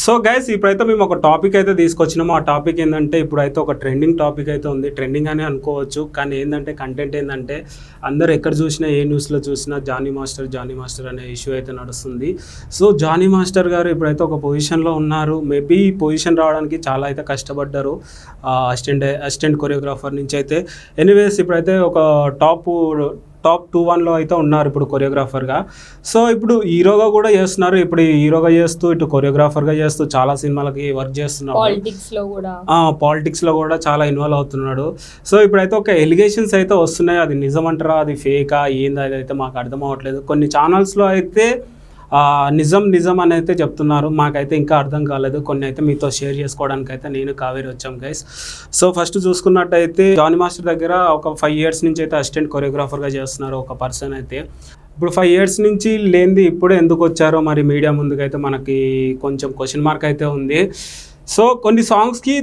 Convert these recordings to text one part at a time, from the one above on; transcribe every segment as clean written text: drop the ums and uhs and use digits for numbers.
So guys ఇప్పుడైతే మేము ఒక టాపిక్ అయితే తీసుకొచ్చినాము. ఆ టాపిక్ ఏంటంటే ఇప్పుడైతే ఒక ట్రెండింగ్ టాపిక్ అయితే ఉంది. ట్రెండింగ్ అని అనుకోవచ్చు, కానీ ఏంటంటే కంటెంట్ ఏంటంటే అందరు ఎక్కడ చూసినా ఏ న్యూస్లో చూసినా జానీ మాస్టర్ అనే ఇష్యూ అయితే నడుస్తుంది. సో జానీ మాస్టర్ గారు ఇప్పుడైతే ఒక పొజిషన్లో ఉన్నారు. మేబీ ఈ పొజిషన్ రావడానికి చాలా అయితే కష్టపడ్డారు అసిస్టెంట్ కొరియోగ్రాఫర్ నుంచి అయితే. ఎనీవేస్ ఇప్పుడైతే ఒక టాప్ 2-1లో అయితే ఉన్నారు ఇప్పుడు కొరియోగ్రాఫర్గా. సో ఇప్పుడు హీరోగా కూడా చేస్తున్నారు. ఇప్పుడు హీరోగా చేస్తూ ఇటు కొరియోగ్రాఫర్గా చేస్తూ చాలా సినిమాలకి వర్క్ చేస్తున్నారు. పాలిటిక్స్లో కూడా చాలా ఇన్వాల్వ్ అవుతున్నాడు. సో ఇప్పుడైతే ఒక ఎలిగేషన్స్ అయితే వస్తున్నాయి. అది నిజమంటారా, అది ఫేకా, ఏంది అది అయితే మాకు అర్థం అవ్వట్లేదు. కొన్ని ఛానల్స్లో అయితే నిజం అని అయితే చెప్తున్నారు. మాకైతే ఇంకా అర్థం కాలేదు. కొన్ని అయితే మీతో షేర్ చేసుకోవడానికి అయితే నేను కావేరి వచ్చాం గైస్. సో ఫస్ట్ చూసుకున్నట్టయితే జానీ మాస్టర్ దగ్గర ఒక 5 years నుంచి అయితే అసిస్టెంట్ కొరియోగ్రాఫర్గా చేస్తున్నారు ఒక పర్సన్ అయితే. ఇప్పుడు 5 years నుంచి లేనిది ఇప్పుడు ఎందుకు వచ్చారో మరి మీడియా ముందుకైతే మనకి కొంచెం క్వశ్చన్ మార్క్ అయితే ఉంది. సో కొన్ని సాంగ్స్కి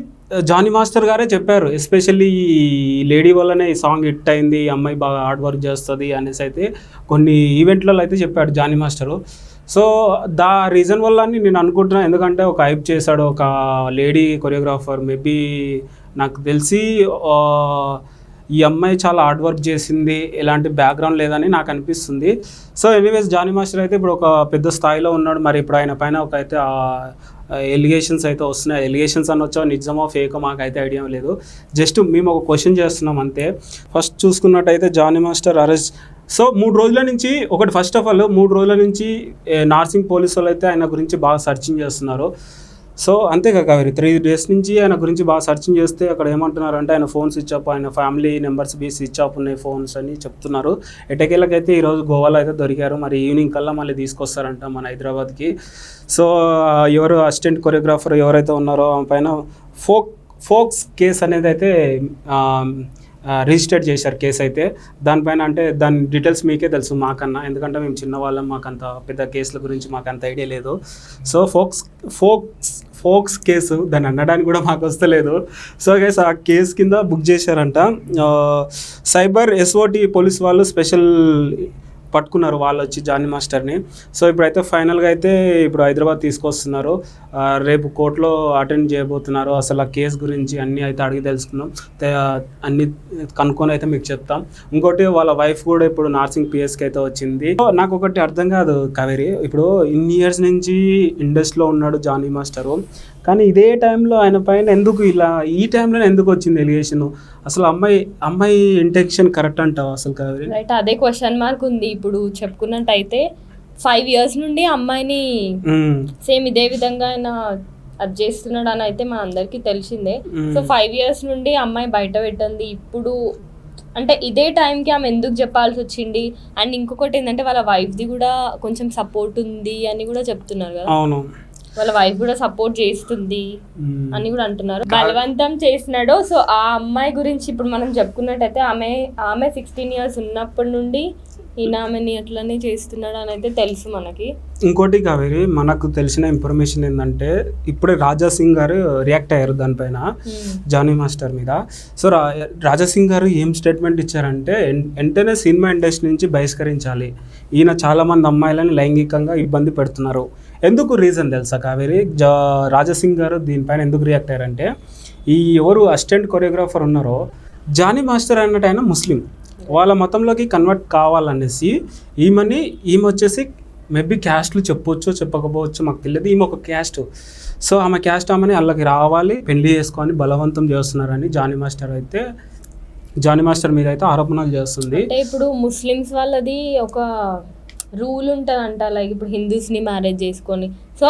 జానీ మాస్టర్ గారే చెప్పారు, ఎస్పెషల్లీ ఈ లేడీ వల్లనే ఈ సాంగ్ హిట్ అయింది, ఈ అమ్మాయి బాగా హార్డ్ వర్క్ చేస్తుంది అనేసి అయితే కొన్ని ఈవెంట్లలో అయితే చెప్పాడు జానీ మాస్టరు. సో రీజన్ వల్ల అని నేను అనుకుంటున్నాను. ఎందుకంటే ఒక హైప్ చేశాడు ఒక లేడీ కొరియోగ్రాఫర్. మేబీ నాకు తెలిసి ఈ అమ్మాయి చాలా హార్డ్ వర్క్ చేసింది, ఎలాంటి బ్యాక్గ్రౌండ్ లేదని నాకు అనిపిస్తుంది. సో ఎనీవేస్ జానీ మాస్టర్ అయితే ఇప్పుడు ఒక పెద్ద స్థాయిలో ఉన్నాడు. మరి ఇప్పుడు ఆయన పైన ఒక అయితే ఎలిగేషన్స్ అయితే వస్తున్నాయి. ఎలిగేషన్స్ అనొచ్చో నిజమో ఫేకో మాకైతే ఐడియా లేదు. జస్ట్ మేము ఒక క్వశ్చన్ చేస్తున్నాం అంతే. ఫస్ట్ చూసుకున్నట్టయితే జానీ మాస్టర్ అరెస్ట్. సో 3 రోజుల నుంచి ఫస్ట్ ఆఫ్ ఆల్ 3 రోజుల నుంచి నార్సింగ్ పోలీసు వాళ్ళు అయితే ఆయన గురించి బాగా సర్చింగ్ చేస్తున్నారు. సో అంతేగా కావేరి 3 days నుంచి ఆయన గురించి బాగా సర్చింగ్ చేస్తే అక్కడ ఏమంటున్నారంటే ఆయన ఫోన్ స్విచ్ ఆఫ్, ఆయన ఫ్యామిలీ నెంబర్స్ స్విచ్ ఆఫ్ ఉన్నాయి ఫోన్స్ అని చెప్తున్నారు. ఎటకేళ్ళకైతే ఈరోజు గోవాలో అయితే దొరికారు. మరి ఈవినింగ్ కల్లా మళ్ళీ తీసుకొస్తారంట మన హైదరాబాద్కి. సో ఎవరు అసిస్టెంట్ కొరియోగ్రాఫర్ ఎవరైతే ఉన్నారో ఆమె పైన ఫోక్స్ కేసు అనేది అయితే రిజిస్టర్ చేశారు కేసు అయితే. దానిపైన అంటే దాని డీటెయిల్స్ మీకే తెలుసు మాకన్నా, ఎందుకంటే మేము చిన్నవాళ్ళం, మాకంత పెద్ద కేసుల గురించి మాకంత ఐడియా లేదు. సో ఫోక్స్ కేసు దాన్ని అనడానికి కూడా మాకు వస్తలేదు. సో గైస్ ఆ కేసు కింద బుక్ చేశారంట. సైబర్ SOT పోలీస్ వాళ్ళు స్పెషల్ పట్టుకున్నారు వాళ్ళు వచ్చి జానీ మాస్టర్ని. సో ఇప్పుడైతే ఫైనల్గా అయితే ఇప్పుడు హైదరాబాద్ తీసుకొస్తున్నారు. రేపు కోర్టులో అటెండ్ చేయబోతున్నారు. అసలు ఆ కేసు గురించి అన్నీ అయితే అడిగి తెలుసుకున్నాం, అన్నీ కనుక్కొని అయితే మీకు చెప్తాం. ఇంకోటి వాళ్ళ వైఫ్ కూడా ఇప్పుడు నార్సింగ్ PSకి అయితే వచ్చింది. నాకు ఒకటి అర్థం కాదు కావేరి, ఇప్పుడు ఇన్ని ఇయర్స్ నుంచి ఇండస్ట్రీలో ఉన్నాడు జానీ మాస్టరు, కానీ ఇదే టైంలో ఆయన పైన ఎందుకు ఈ టైంలోనే ఎందుకు వచ్చింది ఎలిగేషన్? అసలు అమ్మాయి ఇంటెన్షన్ కరెక్ట్ అంటావా అసలు కావేరి? రైట్, అదే క్వశ్చన్ మార్క్ ఉంది. ఇప్పుడు చెప్పుకున్నట్టయితే 5 years నుండి అమ్మాయిని సేమ్ ఇదే విధంగా ఆయన అది చేస్తున్నాడు అని అయితే మన అందరికీ తెలిసిందే. సో 5 years నుండి అమ్మాయి బయట పెట్టింది. ఇప్పుడు అంటే ఇదే టైంకి ఆమె ఎందుకు చెప్పాల్సి వచ్చింది? అండ్ ఇంకొకటి ఏంటంటే వాళ్ళ వైఫ్ది కూడా కొంచెం సపోర్ట్ ఉంది అని కూడా చెప్తున్నారు కదా. అవును, వాళ్ళ వైఫ్ కూడా సపోర్ట్ చేస్తుంది అని కూడా అంటున్నారు. బలవంతం చేసినాడో. సో ఆ అమ్మాయి గురించి ఇప్పుడు మనం చెప్పుకున్నట్టయితే ఆమె 16 years ఉన్నప్పటి నుండి ఈయన ఆమెని అట్లనే చేస్తున్నాడు అని అయితే తెలుసు మనకి. ఇంకోటి కావేరి, మనకు తెలిసిన ఇన్ఫర్మేషన్ ఏంటంటే ఇప్పుడే రాజా సింగ్ గారు రియాక్ట్ అయ్యారు దానిపైన జానీ మాస్టర్ మీద. సో రాజా సింగ్ గారు ఏం స్టేట్మెంట్ ఇచ్చారంటే వెంటనే సినిమా ఇండస్ట్రీ నుంచి బహిష్కరించాలి, ఈయన చాలామంది అమ్మాయిలను లైంగికంగా ఇబ్బంది పెడుతున్నారు. ఎందుకు రీజన్ తెలుసా కావేరి? రాజా సింగ్ గారు దీనిపైన ఎందుకు రియాక్ట్ అయ్యారంటే ఎవరు అసిస్టెంట్ కొరియోగ్రాఫర్ ఉన్నారో జానీ మాస్టర్ అన్నట్టు ఆయన ముస్లిం, వాళ్ళ మతంలోకి కన్వర్ట్ కావాలనేసి ఈమె వచ్చేసి మేబీ క్యాస్ట్లు చెప్పొచ్చు చెప్పకపోవచ్చు మాకు తెలియదు, ఈమె ఒక క్యాస్ట్. సో ఆమె క్యాస్ట్ ఆమెని వాళ్ళకి రావాలి, పెళ్లి చేసుకొని బలవంతం చేస్తున్నారని జానీ మాస్టర్ మీద అయితే ఆరోపణలు చేస్తుంది. అంటే ఇప్పుడు ముస్లిమ్స్ వాళ్ళది ఒక రూల్ ఉంటుందంట, లైక్ ఇప్పుడు హిందూస్ని మ్యారేజ్ చేసుకొని. సో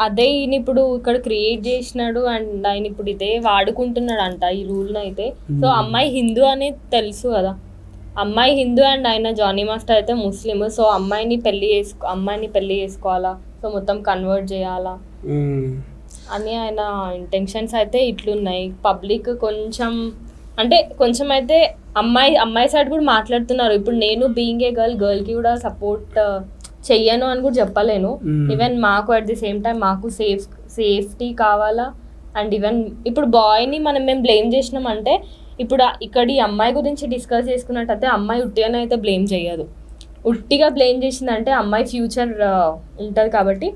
అదే ఈయన ఇప్పుడు ఇక్కడ క్రియేట్ చేసినాడు అండ్ ఆయన ఇప్పుడు ఇదే వాడుకుంటున్నాడు అంట ఈ రూల్ని అయితే. సో అమ్మాయి హిందూ అనేది తెలుసు కదా, అమ్మాయి హిందూ అండ్ ఆయన జానీ మాస్టర్ అయితే ముస్లిం. సో అమ్మాయిని పెళ్లి చేసుకోవాలా, సో మొత్తం కన్వర్ట్ చేయాలా అని ఆయన ఇంటెన్షన్స్ అయితే ఇట్లున్నాయి. పబ్లిక్ కొంచెం అయితే అమ్మాయి సైడ్ కూడా మాట్లాడుతున్నారు. ఇప్పుడు నేను బీయింగ్ ఏ గర్ల్కి కూడా సపోర్ట్ చెయ్యను అని కూడా చెప్పలేను. ఈవెన్ మాకు అట్ ది సేమ్ టైం మాకు సేఫ్టీ కావాలా. అండ్ ఈవెన్ ఇప్పుడు బాయ్ని మేము బ్లేమ్ చేసినామంటే ఇప్పుడు ఇక్కడ ఈ అమ్మాయి గురించి డిస్కస్ చేసుకున్నట్టయితే అమ్మాయి ఉట్టిగానే అయితే బ్లేమ్ చేయదు. ఉట్టిగా బ్లేమ్ చేసిందంటే అమ్మాయి ఫ్యూచర్ ఉంటుంది కాబట్టి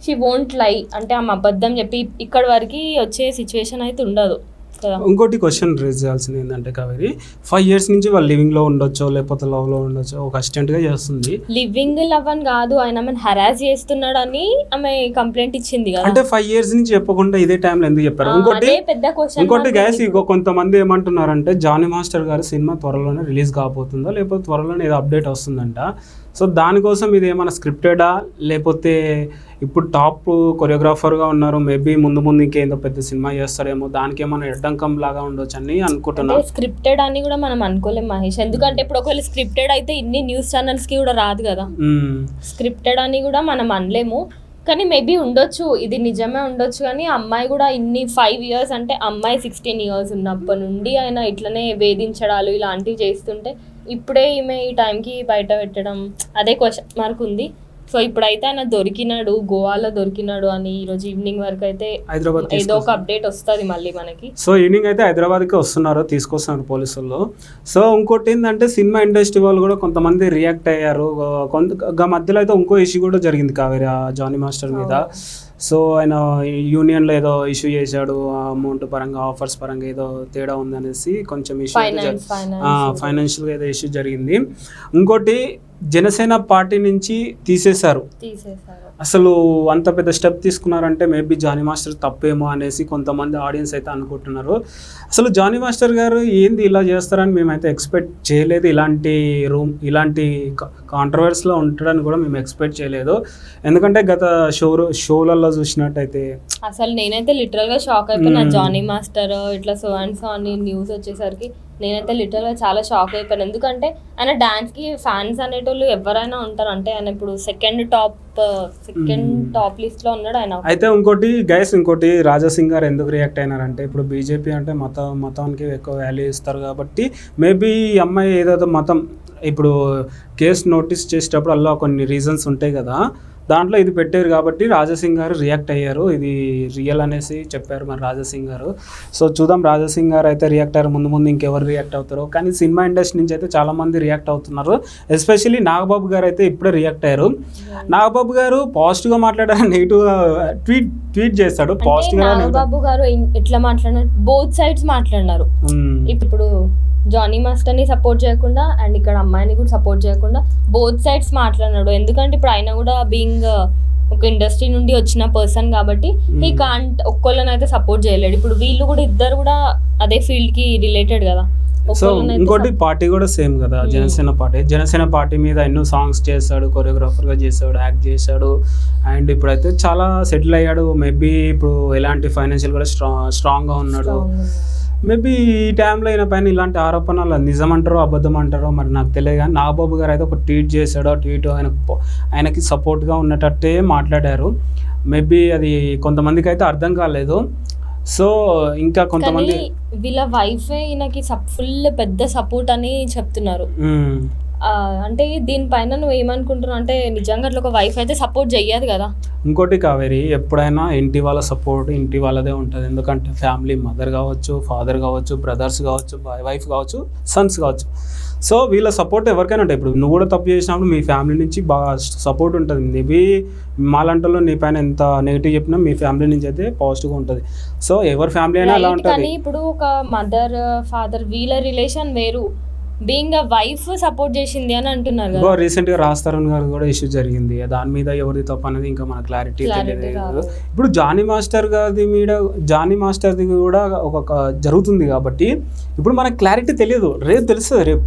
షీ వోంట్ లై, అంటే ఆమె అబద్ధం చెప్పి ఇక్కడ వరకు వచ్చే సిచ్యువేషన్ అయితే ఉండదు కదా. ఇంకోటి క్వశ్చన్ రేజ్ చేయాల్సింది ఏంటంటే కావేరి, 5 years నుంచి వాళ్ళు లివింగ్లో ఉండొచ్చో లేకపోతే లవ్లో ఉండొచ్చో, ఒక అసిస్టెంట్గా చేస్తుంది. లివింగ్ లవ్ అని కాదు, ఆయన ఆమెను హరాస్ చేస్తున్నాడు అని ఆమె కంప్లైంట్ ఇచ్చింది కదా. అంటే 5 years నుంచి చెప్పకుండా ఇదే టైంలో ఎందుకు చెప్పారు? అదే పెద్ద క్వశ్చన్. ఇంకోటి గ్యాస్ కొంతమంది ఏమంటున్నారంటే జానీ మాస్టర్ గారి సినిమా త్వరలోనే రిలీజ్ కాబోతుందా లేకపోతే త్వరలోనే ఏదో అప్డేట్ వస్తుందంట. సో దానికోసం ఇది ఏమైనా స్క్రిప్టెడా లేకపోతే ఇప్పుడు టాప్ కొరియోగ్రాఫర్గా ఉన్నారు, మేబీ ముందు ఇంకేందో పెద్ద సినిమా చేస్తారేమో, దానికి ఏమైనా అడ్డంకం లాగా ఉండొచ్చు అని అనుకుంటున్నా. స్క్రిప్టెడ్ అని కూడా మనం అనుకోలేం మహేష్, ఎందుకంటే ఇప్పుడు ఒకవేళ స్క్రిప్టెడ్ అయితే ఇన్ని న్యూస్ ఛానల్స్ కి కూడా రాదు కదా. స్క్రిప్టెడ్ అని కూడా మనం అనలేము, కానీ మేబీ ఉండొచ్చు, ఇది నిజమే ఉండొచ్చు. కానీ అమ్మాయి కూడా ఇన్ని 5 years అంటే అమ్మాయి 16 years ఉన్నప్పటి నుండి ఆయన ఇట్లనే వేధించడాలు ఇలాంటివి చేస్తుంటే ఇప్పుడే ఈమె ఈ టైంకి బయట పెట్టడం అదే క్వశ్చన్ మార్క్ ఉంది. సో ఇప్పుడైతే ఆయన దొరికినాడు, గోవాలో దొరికినాడు అని ఈరోజు ఈవినింగ్ వరకు అయితే హైదరాబాద్ ఏదో ఒక అప్డేట్ వస్తుంది మళ్ళీ మనకి. సో ఈవినింగ్ అయితే హైదరాబాద్కి వస్తున్నారు, తీసుకొస్తున్నారు పోలీసులు. సో ఇంకోటి ఏంటంటే సినిమా ఇండస్ట్రీ వాళ్ళు కూడా కొంతమంది రియాక్ట్ అయ్యారు. మధ్యలో అయితే ఇంకో ఇష్యూ కూడా జరిగింది కావేరి జానీ మాస్టర్ మీద. సో ఆయన యూనియన్లో ఏదో ఇష్యూ చేశాడు, అమౌంట్ పరంగా ఆఫర్స్ పరంగా ఏదో తేడా ఉందనేసి కొంచెం ఇష్యూ, ఫైనాన్షియల్గా ఏదో ఇష్యూ జరిగింది. ఇంకోటి జనసేన పార్టీ నుంచి తీసేశారు. అసలు అంత పెద్ద స్టెప్ తీసుకున్నారంటే మేబీ జానీ మాస్టర్ తప్పేమో అనేసి కొంతమంది ఆడియన్స్ అయితే అనుకుంటున్నారు. అసలు జానీ మాస్టర్ గారు ఏంది ఇలా చేస్తారని మేమైతే ఎక్స్పెక్ట్ చేయలేదు. ఇలాంటి కాంట్రవర్సీలో ఉంటాడని కూడా మేము ఎక్స్పెక్ట్ చేయలేదు. ఎందుకంటే గత షోలలో చూసినట్టయితే అసలు నేనైతే లిటరల్గా షాక్ అయిపోయినా. జానీ మాస్టర్ ఇట్లా సో అండ్ సో అని న్యూస్ వచ్చేసరికి నేనైతే లిటరల్గా చాలా షాక్ అయిపోయాను. ఎందుకంటే ఆయన డాన్స్కి ఫ్యాన్స్ అనేటోళ్ళు ఎవరైనా ఉంటారు, అంటే ఆయన ఇప్పుడు సెకండ్ టాప్ లిస్ట్లో ఉన్నాడు ఆయన. అయితే ఇంకోటి రాజా సింగ్ గారు ఎందుకు రియాక్ట్ అయినారంటే, ఇప్పుడు బీజేపీ అంటే మతానికి ఎక్కువ వాల్యూ ఇస్తారు కాబట్టి మేబీ ఈ అమ్మాయి ఏదో మతం ఇప్పుడు కేసు నోటీస్ చేసేటప్పుడు అలా కొన్ని రీజన్స్ ఉంటాయి కదా, దాంట్లో ఇది పెట్టారు కాబట్టి రాజాసింగ్ గారు రియాక్ట్ అయ్యారు. ఇది రియల్ అనేసి చెప్పారు మరి రాజాసింగ్ గారు. సో చూద్దాం రాజాసింగ్ గారు అయితే రియాక్ట్ అయ్యారు, ముందు ఇంకెవరు రియాక్ట్ అవుతారో. కానీ సినిమా ఇండస్ట్రీ నుంచి అయితే చాలామంది రియాక్ట్ అవుతున్నారు. ఎస్పెషల్లీ నాగబాబు గారు అయితే ఇప్పుడే రియాక్ట్ అయ్యారు. నాగబాబు గారు పాజిటివ్గా మాట్లాడారు, నెగిటివ్గా ట్వీట్ చేస్తాడు. పాజిటివ్గా నాగబాబు గారు ఎట్లా మాట్లాడినారు, బోత్ సైడ్స్ మాట్లాడినారు. ఇప్పుడు జానీ మాస్టర్ని సపోర్ట్ చేయకుండా అండ్ ఇక్కడ అమ్మాయిని కూడా సపోర్ట్ చేయకుండా బోత్ సైడ్స్ మాట్లాడినాడు. ఎందుకంటే ఇప్పుడు ఆయన కూడా బీయింగ్ ఒక ఇండస్ట్రీ నుండి వచ్చిన పర్సన్ కాబట్టి ఈ కాంట్ ఒక్కొక్కళ్ళని అయితే సపోర్ట్ చేయలేడు. ఇప్పుడు వీళ్ళు కూడా ఇద్దరు కూడా అదే ఫీల్డ్కి రిలేటెడ్ కదా. సో ఇంకోటి పార్టీ కూడా సేమ్ కదా, జనసేన పార్టీ మీద ఎన్నో సాంగ్స్ చేశాడు, కొరియోగ్రాఫర్గా చేశాడు, యాక్ట్ చేశాడు. అండ్ ఇప్పుడైతే చాలా సెటిల్ అయ్యాడు. మేబీ ఇప్పుడు ఎలాంటి ఫైనాన్షియల్ కూడా స్ట్రాంగ్గా ఉన్నాడు. మేబీ ఈ టైంలో అయిన పైన ఇలాంటి ఆరోపణలు నిజం అంటారో అబద్ధం అంటారో మరి నాకు తెలియదు. కానీ నాగబాబు గారు అయితే ఒక ట్వీట్ చేశాడు, ట్వీట్ ఆయనకి సపోర్ట్గా ఉన్నట్టే మాట్లాడారు. మేబీ అది కొంతమందికి అయితే అర్థం కాలేదు. సో ఇంకా కొంతమంది వీళ్ళ వైఫే ఈయనకి ఫుల్ పెద్ద సపోర్ట్ అని చెప్తున్నారు. అంటే దీనిపైన నువ్వు ఏమనుకుంటున్నావు అంటే నిజంగా అట్లా ఒక వైఫ్ అయితే సపోర్ట్ చెయ్యదు కదా. ఇంకోటి కావేరి, ఎప్పుడైనా ఇంటి వాళ్ళ సపోర్ట్ ఇంటి వాళ్ళదే ఉంటుంది. ఎందుకంటే ఫ్యామిలీ మదర్ కావచ్చు, ఫాదర్ కావచ్చు, బ్రదర్స్ కావచ్చు, వైఫ్ కావచ్చు, సన్స్ కావచ్చు. సో వీళ్ళ సపోర్ట్ ఎవరికైనా ఉంటాయి. ఇప్పుడు నువ్వు కూడా తప్పు చేసినప్పుడు మీ ఫ్యామిలీ నుంచి బాగా సపోర్ట్ ఉంటుంది. మేబీ మాలాంటలో నీ పైన ఎంత నెగిటివ్ చెప్పినా మీ ఫ్యామిలీ నుంచి అయితే పాజిటివ్గా ఉంటుంది. సో ఎవరి ఫ్యామిలీ అయినా అలా ఉంటుంది. కానీ ఇప్పుడు ఒక మదర్ ఫాదర్ వీళ్ళ రిలేషన్ వేరు, బీయింగ్ అ వైఫ్ సపోర్ట్ చేసింది అని అంటున్నారు కదా. రీసెంట్గా రాజ్ తరుణ్ గారు కూడా ఇష్యూ జరిగింది, దాని మీద ఎవరిది తప్పు అనేది ఇంకా మన క్లారిటీ తెలియదు. ఇప్పుడు జానీ మాస్టర్ది కూడా ఒక జరుగుతుంది కాబట్టి ఇప్పుడు మనకు క్లారిటీ తెలియదు. రేపు తెలుస్తుంది, రేపు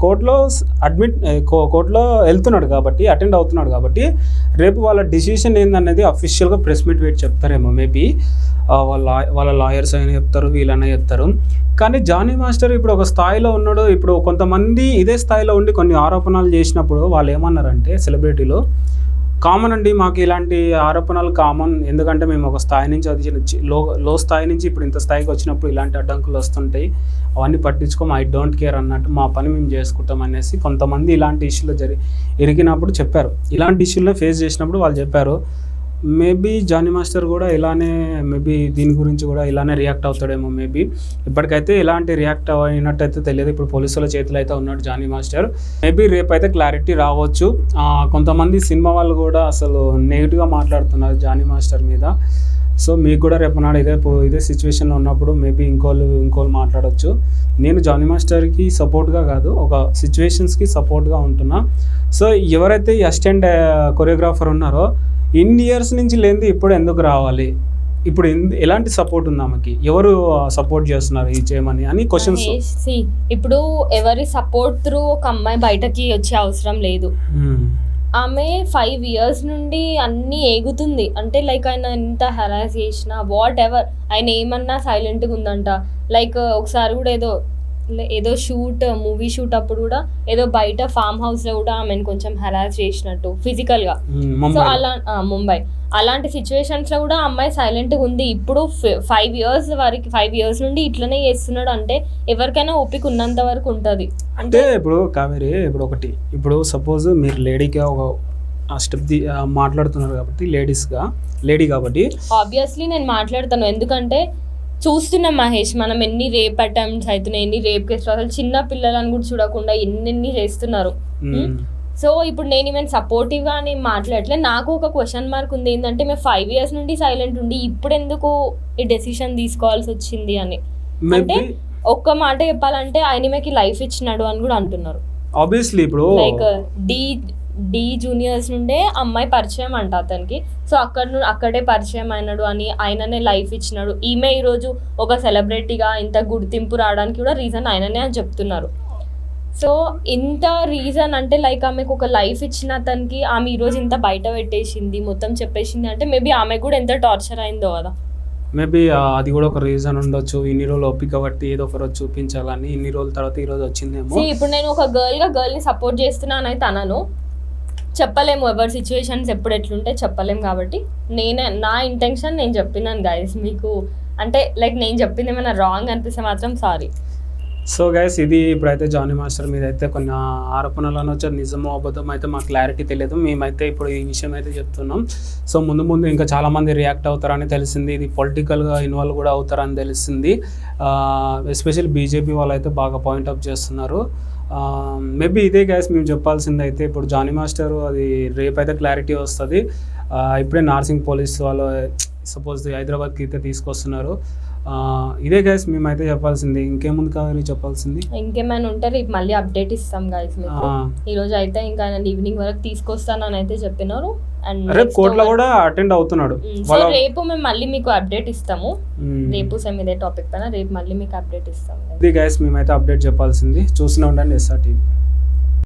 కోర్టులో వెళ్తున్నాడు కాబట్టి, అటెండ్ అవుతున్నాడు కాబట్టి రేపు వాళ్ళ డిసిషన్ ఏందనేది అఫీషియల్గా ప్రెస్ మీట్ పెట్టి చెప్తారేమో. మేబీ వాళ్ళ లాయర్స్ అయినా చెప్తారు, వీళ్ళైనా చెప్తారు. కానీ జానీ మాస్టర్ ఇప్పుడు ఒక స్థాయిలో ఉన్నాడు. ఇప్పుడు కొంతమంది ఇదే స్థాయిలో ఉండి కొన్ని ఆరోపణలు చేసినప్పుడు వాళ్ళు ఏమన్నారంటే, సెలబ్రిటీలో కామన్ అండి, మాకు ఇలాంటి ఆరోపణలు కామన్, ఎందుకంటే మేము ఒక స్థాయి నుంచి లో స్థాయి నుంచి ఇప్పుడు ఇంత స్థాయికి వచ్చినప్పుడు ఇలాంటి అడ్డంకులు వస్తుంటాయి, అవన్నీ పట్టించుకోము, ఐ డోంట్ కేర్ అన్నట్టు మా పని మేము చేసుకుంటాం అనేసి కొంతమంది ఇలాంటి ఇష్యూలో ఇరిగినప్పుడు చెప్పారు. ఇలాంటి ఇష్యూలో ఫేస్ చేసినప్పుడు వాళ్ళు చెప్పారు, మేబీ జానీ మాస్టర్ కూడా ఇలానే మేబీ దీని గురించి కూడా ఇలానే రియాక్ట్ అవుతాడేమో మేబీ. ఇప్పటికైతే ఎలాంటి రియాక్ట్ అయినట్టయితే తెలియదు. ఇప్పుడు పోలీసుల చేతిలో అయితే ఉన్నాడు జానీ మాస్టర్. మేబీ రేపు అయితే క్లారిటీ రావచ్చు. కొంతమంది సినిమా వాళ్ళు కూడా అసలు నెగిటివ్గా మాట్లాడుతున్నారు జానీ మాస్టర్ మీద. సో మీకు కూడా రేపు నాడు ఇదే సిచ్యువేషన్లో ఉన్నప్పుడు మేబీ ఇంకోళ్ళు మాట్లాడవచ్చు. నేను జానీ మాస్టర్కి సపోర్ట్గా కాదు, ఒక సిచ్యువేషన్స్కి సపోర్ట్గా ఉంటున్నా. సో ఎవరైతే ఈ అసిస్టెంట్ కొరియోగ్రాఫర్ ఉన్నారో ఇన్ని ఇయర్స్ నుంచి లేనిది ఇప్పుడు ఎందుకు రావాలి, ఇప్పుడు ఎలాంటి సపోర్ట్ ఉంది ఆమెకి, ఎవరు సపోర్ట్ చేస్తున్నారు ఇది చేయమని అని క్వశ్చన్స్. ఇప్పుడు ఎవరి సపోర్ట్ త్రూ ఒక అమ్మాయి బయటకి వచ్చే అవసరం లేదు. ఆమె 5 years నుండి అన్నీ ఏగుతుంది. అంటే లైక్ ఆయన ఎంత హెరాస్ చేసినా వాట్ ఎవర్, ఆయన ఏమన్నా సైలెంట్గా ఉందంట. లైక్ ఒకసారి కూడా ఏదో మూవీ షూట్ అప్పుడు కూడా ఏదో బయట ఫామ్ హౌస్లో కూడా ఆమెను కొంచెం హెరాస్ చేసినట్టు ఫిజికల్గా. సో అలా ముంబై అలాంటి సిచ్యువేషన్స్లో కూడా అమ్మాయి సైలెంట్గా ఉంది. ఇప్పుడు 5 years నుండి ఇట్లనే చేస్తున్నాడు అంటే ఎవరికైనా ఓపిక ఉన్నంత వరకు ఉంటుంది. అంటే ఇప్పుడు కావేరి, ఇప్పుడు సపోజ్ మీరు లేడీగా ఒక స్టెప్ మాట్లాడుతున్నారు కాబట్టి లేడీ కాబట్టి ఆబ్వియస్లీ నేను మాట్లాడతాను. ఎందుకంటే చూస్తున్నాం మహేష్, మనం ఎన్ని రేప్ అటెంప్ట్స్ అవుతున్నాయి, ఎన్ని రేప్ కేసులు, అసలు చిన్న పిల్లలను కూడా చూడకుండా ఎన్ని చేస్తున్నారు. సో ఇప్పుడు నేను ఈవెన్ సపోర్టివ్గా అని మాట్లాడలే. నాకు ఒక క్వశ్చన్ మార్క్ ఉంది, ఏంటంటే మేము 5 years నుండి సైలెంట్ ఉండి ఇప్పుడు ఎందుకు ఈ డెసిషన్ తీసుకోవాల్సి వచ్చింది అని. అంటే ఒక్క మాట చెప్పాలంటే ఆయనకి లైఫ్ ఇచ్చినాడు అని కూడా అంటున్నారు. ఆబ్వియస్లీ ఇప్పుడు లైక్ డి జూనియర్స్ నుండే అమ్మాయి పరిచయం అంట అతనికి. సో అక్కడే పరిచయం అయినాడు అని, ఆయననే లైఫ్ ఇచ్చినాడు. ఈమె ఈరోజు ఒక సెలబ్రిటీగా ఇంత గుర్తింపు రావడానికి కూడా రీజన్ ఆయననే అని చెప్తున్నారు. సో ఇంత రీజన్ అంటే లైక్ ఆమెకు ఒక లైఫ్ ఇచ్చిన అతనికి ఆమె ఈరోజు ఇంత బయట పెట్టేసింది, మొత్తం చెప్పేసింది అంటే మేబీ ఆమె కూడా ఎంత టార్చర్ అయిందో కదా. మేబీ అది కూడా ఒక రీజన్ ఉండొచ్చు. ఇన్ని రోజులు ఓపిక బట్టి ఏదో ఒక రోజు చూపించాలని, ఇన్ని రోజుల తర్వాత ఈ రోజు వచ్చిందేమో. ఇప్పుడు నేను ఒక గర్ల్ని సపోర్ట్ చేస్తున్నాను అయితే అనను, చెప్పలేము ఎవరి సిచ్యువేషన్స్ ఎప్పుడు ఎట్లుంటే చెప్పలేము. కాబట్టి నా ఇంటెన్షన్ నేను చెప్పినాను గైస్ మీకు. అంటే లైక్ నేను చెప్పింది ఏమైనా రాంగ్ అనిపిస్తే మాత్రం సారీ. సో గైస్, ఇది ఇప్పుడైతే జానీ మాస్టర్ మీద అయితే కొన్ని ఆరోపణలు అనొచ్చు, నిజమో అబద్ధం అయితే మాకు క్లారిటీ తెలియదు. మేమైతే ఇప్పుడు ఈ విషయం అయితే చెప్తున్నాం. సో ముందు ఇంకా చాలామంది రియాక్ట్ అవుతారని తెలిసింది. ఇది పొలిటికల్గా ఇన్వాల్వ్ కూడా అవుతారని తెలిసింది. ఎస్పెషల్లీ బీజేపీ వాళ్ళు అయితే బాగా పాయింట్అప్ చేస్తున్నారు. మేబీ ఇదే గైస్ మేము చెప్పాల్సింది అయితే. ఇప్పుడు జానీ మాస్టర్ అది రేపు అయితే క్లారిటీ వస్తుంది. ఇప్పుడే నార్సింగ్ పోలీస్ వాళ్ళు సపోజ్ హైదరాబాద్కి అయితే తీసుకొస్తున్నారు. ఇదే గైస్ మేమైతే చెప్పాల్సింది. ఇంకేముంది కావాలి చెప్పాల్సింది? ఇంకేమైనా ఉంటే రేపు మళ్ళీ అప్డేట్ ఇస్తాం గైస్ మీకు. ఈ రోజు అయితే ఇంకా ఈవినింగ్ వరకు తీసుకొస్తానని అయితే చెప్పినారు. అండ్ రేపు కోర్టులో కూడా అటెండ్ అవుతున్నాడు. సో రేపు మేము మళ్ళీ మీకు అప్డేట్ ఇస్తాము. రేపు సేమ్ ఇదే టాపిక్ పైన రేపు మళ్ళీ మీకు అప్డేట్ ఇస్తాము. ఇది గైస్ మేమైతే అప్డేట్ చెప్పాల్సింది. చూస్తూనే ఉండండి SR TV.